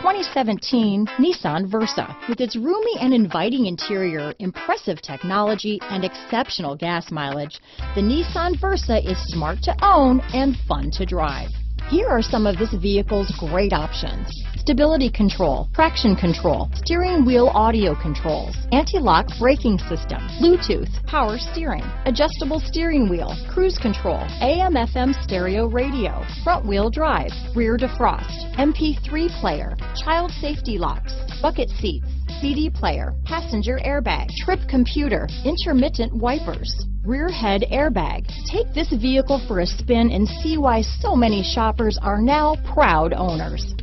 2017 Nissan Versa. With its roomy and inviting interior, impressive technology, and exceptional gas mileage, the Nissan Versa is smart to own and fun to drive. Here are some of this vehicle's great options: stability control, traction control, steering wheel audio controls, anti-lock braking system, Bluetooth, power steering, adjustable steering wheel, cruise control, AM/FM stereo radio, front wheel drive, rear defrost, MP3 player, child safety locks, bucket seats, CD player, passenger airbag, trip computer, intermittent wipers, rear head airbag. Take this vehicle for a spin and see why so many shoppers are now proud owners.